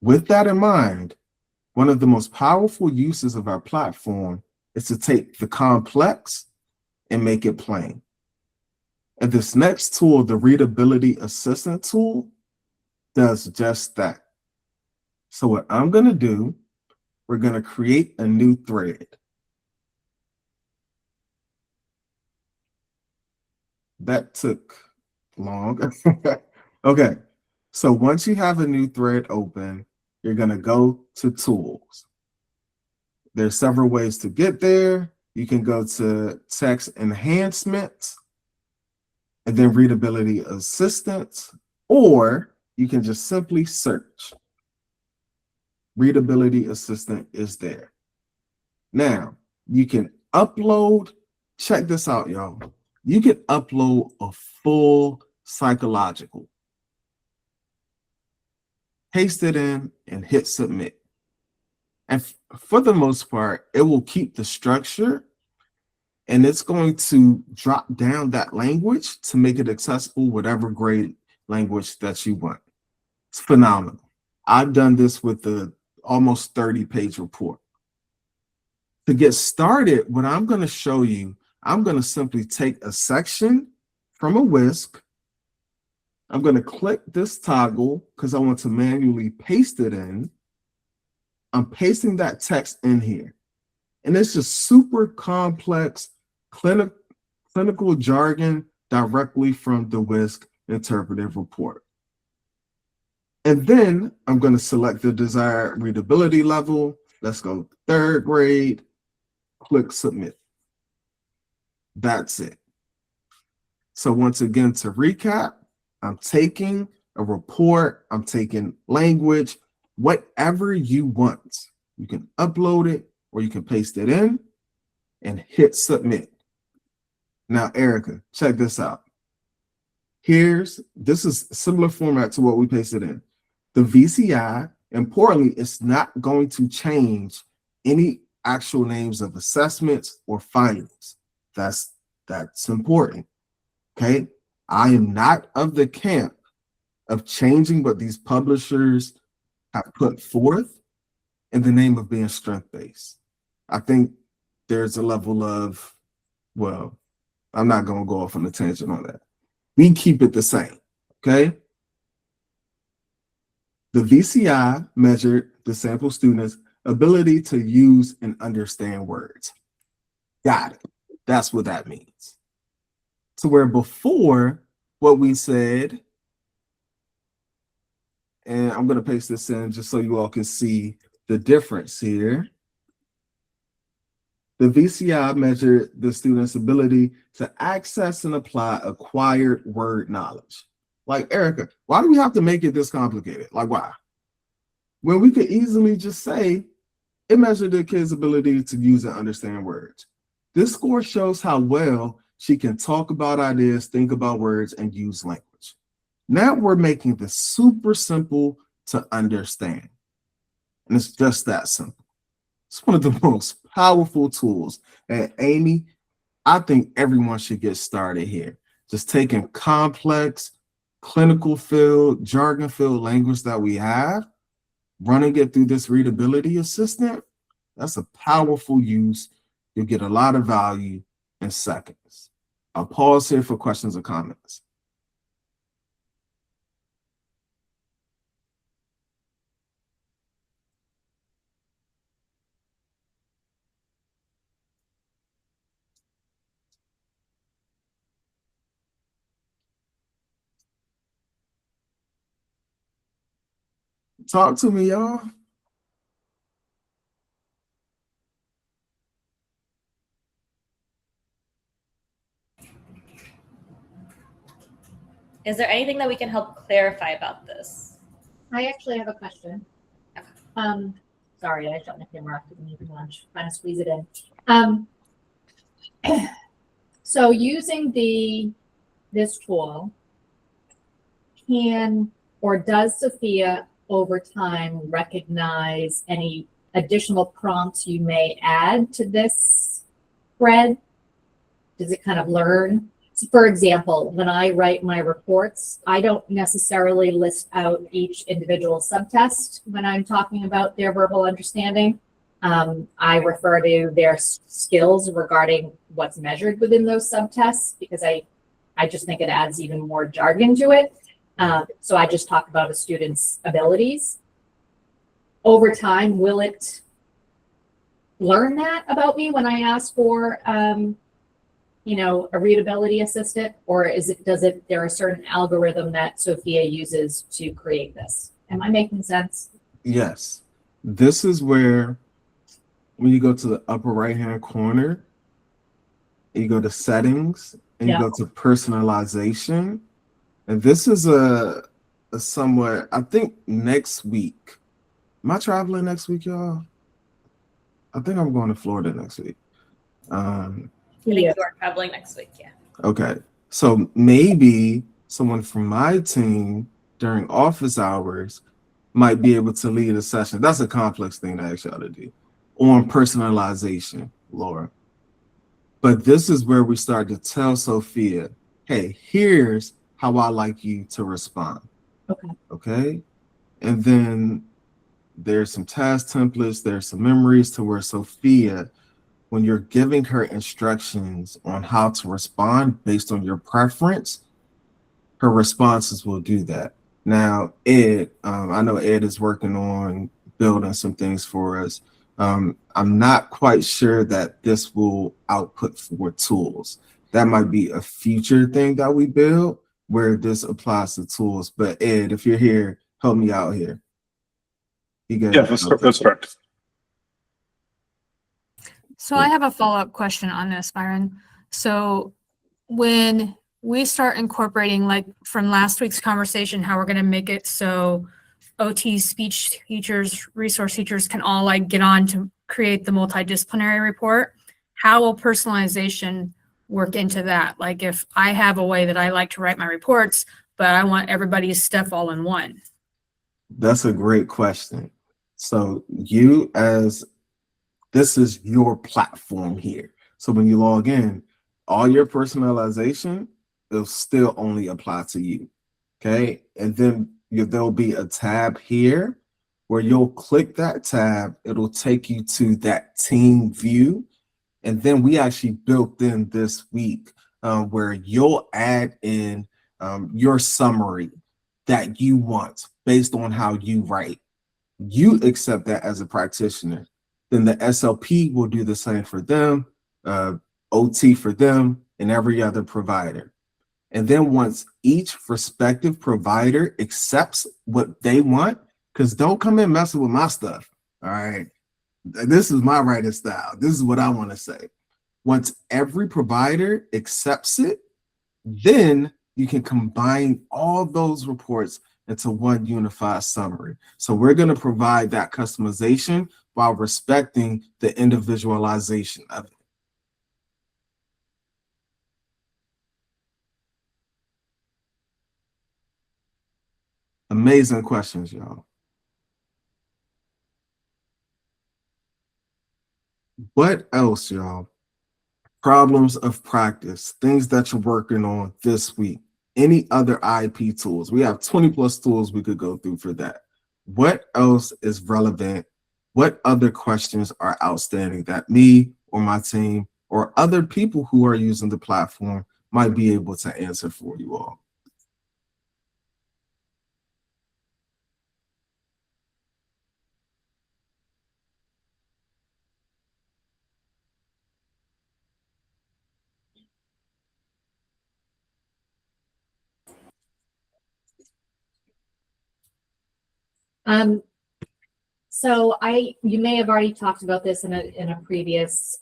With that in mind, one of the most powerful uses of our platform is to take the complex and make it plain. And this next tool, the Readability Assistant tool, does just that. So what I'm going to do, we're going to create a new thread. That took long. Okay, so once you have a new thread open, you're going to go to Tools. There's several ways to get there. You can go to Text Enhancement and then Readability Assistant, or you can just simply search. Readability Assistant is there. Now, you can upload, check this out, y'all. You can upload a full psychological. Paste it in and hit submit. And for the most part, it will keep the structure and it's going to drop down that language to make it accessible, whatever grade language that you want. It's phenomenal. I've done this with the almost 30-page report. To get started, what I'm going to show you, I'm going to simply take a section from a WISC. I'm going to click this toggle because I want to manually paste it in. I'm pasting that text in here. And it's just super complex clinical jargon directly from the WISC interpretive report. And then I'm going to select the desired readability level. Let's go 3rd grade, click submit. That's it. So once again, to recap, I'm taking a report, I'm taking language, whatever you want. You can upload it or you can paste it in and hit submit. Now, Erica, check this out. This is similar format to what we pasted in. The VCI, importantly, it's not going to change any actual names of assessments or findings. That's important. Okay. I am not of the camp of changing what these publishers have put forth in the name of being strength-based. I think there's a level of, well, I'm not going to go off on a tangent on that. We keep it the same, okay? The VCI measured the sample students' ability to use and understand words. Got it. That's what that means. So where before what we said, and I'm going to paste this in just so you all can see the difference here. The VCI measured the student's ability to access and apply acquired word knowledge. Like, Erica, why do we have to make it this complicated? Like, why? When we could easily just say it measured the kid's ability to use and understand words. This score shows how well she can talk about ideas, think about words, and use language. Now we're making this super simple to understand. And it's just that simple. It's one of the most powerful tools. And Amy, I think everyone should get started here. Just taking complex, clinical field, jargon field language that we have, running it through this readability assistant. That's a powerful use. You'll get a lot of value in seconds. I'll pause here for questions or comments. Talk to me, y'all. Is there anything that we can help clarify about this? I actually have a question. Okay. Sorry, I shut my camera off because I'm eating lunch. Trying to squeeze it in. So using this tool, does Sophia over time recognize any additional prompts you may add to this thread? Does it kind of learn For example, when I write my reports, I don't necessarily list out each individual subtest when I'm talking about their verbal understanding. I refer to their skills regarding what's measured within those subtests because I just think it adds even more jargon to it. So I just talk about a student's abilities. Over time, will it learn that about me when I ask for, you know, a readability assistant, or there a certain algorithm that Sophia uses to create this? Am I making sense? Yes. This is where, when you go to the upper right-hand corner, you go to settings, and you go to personalization. And this is a somewhat, I think next week. Am I traveling next week, y'all? I think I'm going to Florida next week. I think you are traveling next week, yeah. Okay. So maybe someone from my team during office hours might be able to lead a session. That's a complex thing to ask y'all to do on personalization, Laura. But this is where we start to tell Sophia, hey, here's how I like you to respond. Okay. Okay. And then there's some task templates, there's some memories to where Sophia, when you're giving her instructions on how to respond based on your preference, her responses will do that. Now, Ed, I know Ed is working on building some things for us. I'm not quite sure that this will output for tools. That might be a future thing that we build where this applies to tools. But Ed, if you're here, help me out here. Yeah, that's correct. So I have a follow-up question on this, Byron. So when we start incorporating, like from last week's conversation, how we're going to make it so OT, speech teachers, resource teachers can all like get on to create the multidisciplinary report, how will personalization work into that? Like if I have a way that I like to write my reports, but I want everybody's stuff all in one. That's a great question. So this is your platform here. So when you log in, all your personalization will still only apply to you. Okay. And then there'll be a tab here where you'll click that tab. It'll take you to that team view. And then we actually built in this week where you'll add in your summary that you want based on how you write. You accept that as a practitioner. Then the SLP will do the same for them, OT for them, and every other provider. And then once each respective provider accepts what they want, because don't come in messing with my stuff, all right? This is my writing style. This is what I want to say. Once every provider accepts it, then you can combine all those reports into one unified summary. So we're going to provide that customization while respecting the individualization of it. Amazing questions, y'all. What else, y'all? Problems of practice, things that you're working on this week. Any other IP tools? We have 20 plus tools we could go through for that. What else is relevant? What other questions are outstanding that me or my team or other people who are using the platform might be able to answer for you all? So you may have already talked about this in a previous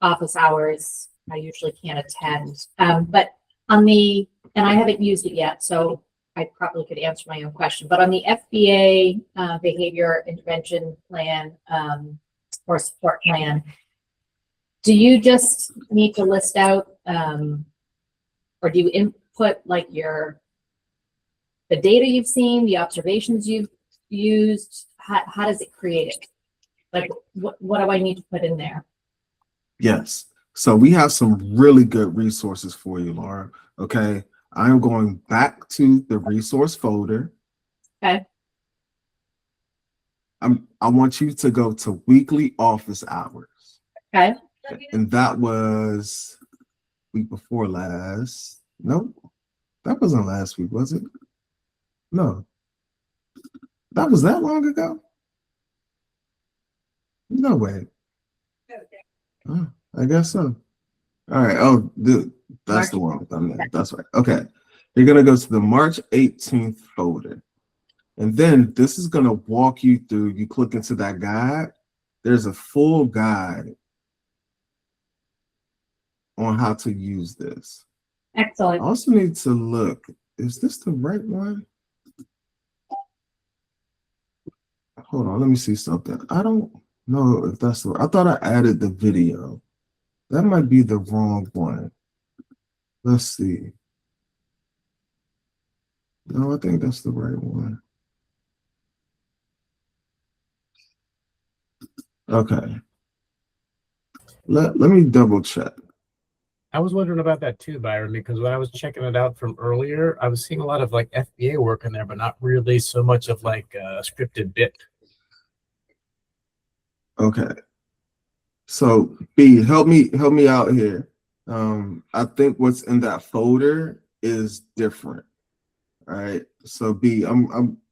office hours. I usually can't attend, but and I haven't used it yet, so I probably could answer my own question. But on the FBA behavior intervention plan or support plan, do you just need to list out, or do you input like the data you've seen, the observations you've used? How does it create it? Like what do I need to put in there? Yes. So we have some really good resources for you, Laura. Okay. I'm going back to the resource folder. Okay. I want you to go to weekly office hours. Okay. And that was week before last. Nope. That wasn't last week, was it? No. That was that long ago? No way. Oh, I guess so. All right. Oh, that's the one. That's right. Okay. You're going to go to the March 18th folder. And then this is going to walk you through. You click into that guide. There's a full guide on how to use this. Excellent. I also need to look. Is this the right one? Hold on. Let me see something. I don't know if that's the. I thought I added the video. That might be the wrong one. Let's see. No, I think that's the right one. Okay. Let me double check. I was wondering about that too, Byron, because when I was checking it out from earlier, I was seeing a lot of like FBA work in there, but not really so much of like a scripted bit. Okay. So B, help me out here. I think what's in that folder is different. All right. So B,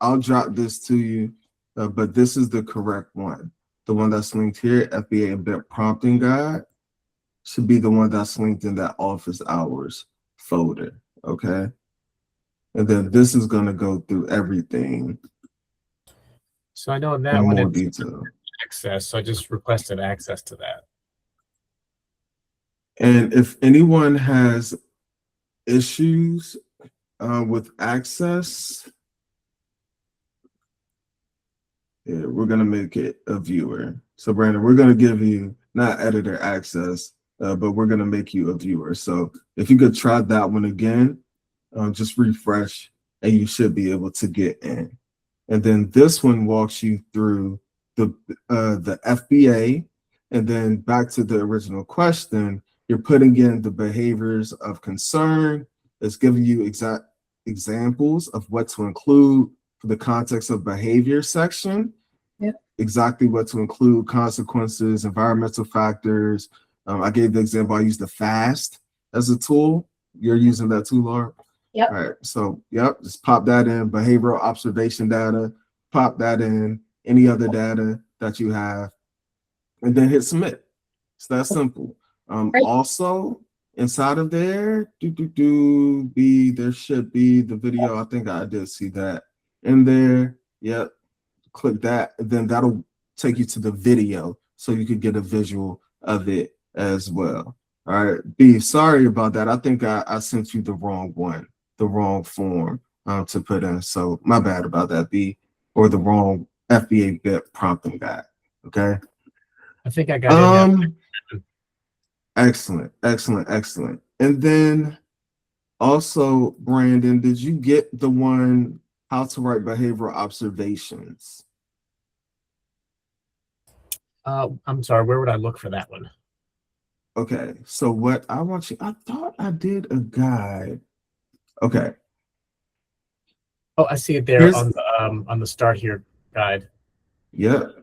I'll drop this to you, but this is the correct one. The one that's linked here, FBA Embed Prompting Guide, should be the one that's linked in that office hours folder. Okay. And then this is going to go through everything. So I know in that in one more it's detail. access, so I just requested access to that. And if anyone has issues with access, yeah, we're going to make it a viewer. So Brandon, we're going to give you not editor access, but we're going to make you a viewer. So if you could try that one again, just refresh and you should be able to get in. And then this one walks you through the FBA, and then back to the original question, you're putting in the behaviors of concern. It's giving you exact examples of what to include for the context of behavior section. Yep. Exactly what to include, consequences, environmental factors. I gave the example, I used the FAST as a tool. You're using that too, Laura? Yep. All right, so yep, just pop that in, behavioral observation data, pop that in, any other data that you have, and then hit submit. It's that simple. Great. Also, inside of there, there should be the video. I think I did see that in there. Yep, click that, and then that'll take you to the video so you could get a visual of it as well. All right, B, sorry about that. I think I sent you the wrong one, the wrong form to put in. So my bad about that, B, or the wrong FBA bit prompting guide. Okay. I think I got in there. Excellent, excellent, excellent. And then also, Brandon, did you get the one how to write behavioral observations? I'm sorry, where would I look for that one? Okay, so what I want you, I thought I did a guide. Okay. Oh, I see it there on the start here guide. Yep.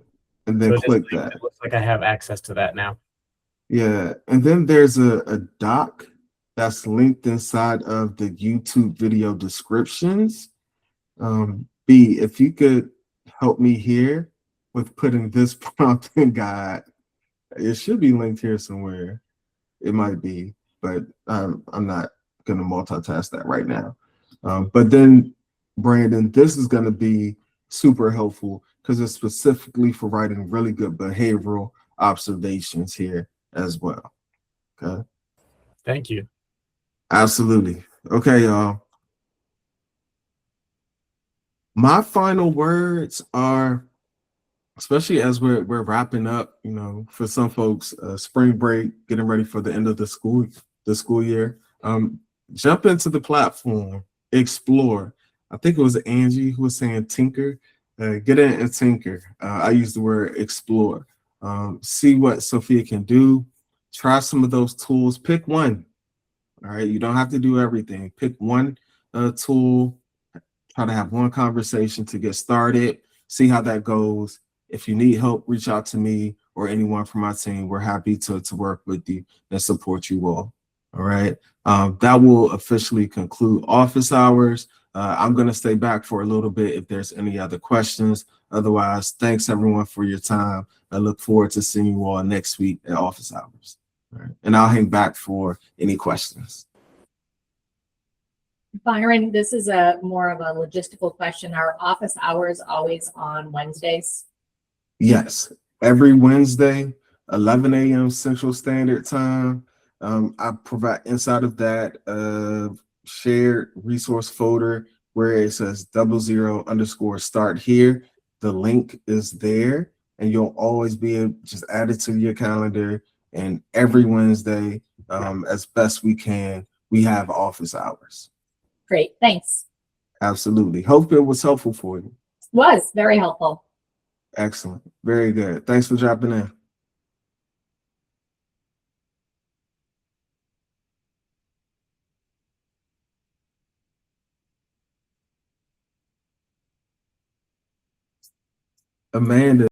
And then So click that. It looks like I have access to that now. Yeah. And then there's a doc that's linked inside of the YouTube video descriptions. B, if you could help me here with putting this prompting guide, it should be linked here somewhere. It might be, but I'm not going to multitask that right now. But then, Brandon, this is going to be super helpful because it's specifically for writing really good behavioral observations here as well. Okay. Thank you. Absolutely. Okay, y'all. My final words are, especially as we're wrapping up, you know, for some folks, spring break, getting ready for the end of the school year. Jump into the platform, explore. I think it was Angie who was saying tinker. Get in and tinker. I use the word explore. See what Sophia can do. try some of those tools. Pick one. All right. You don't have to do everything. Pick one tool. Try to have one conversation to get started. See how that goes. If you need help, reach out to me or anyone from my team. We're happy to work with you and support you all. All right. That will officially conclude office hours. I'm going to stay back for a little bit if there's any other questions. Otherwise, thanks everyone for your time. I look forward to seeing you all next week at office hours. All right. And I'll hang back for any questions. Byron, this is a more of a logistical question. Are office hours always on Wednesdays? Yes, every Wednesday, 11 a.m. Central Standard Time. I provide inside of that shared resource folder where it says 00_start here. The link is there, and you'll always be able to just add it to your calendar. And every Wednesday, as best we can, we have office hours. Great, thanks. Absolutely. Hope it was helpful for you. Was very helpful. Excellent. Very good. Thanks for dropping in. Amanda.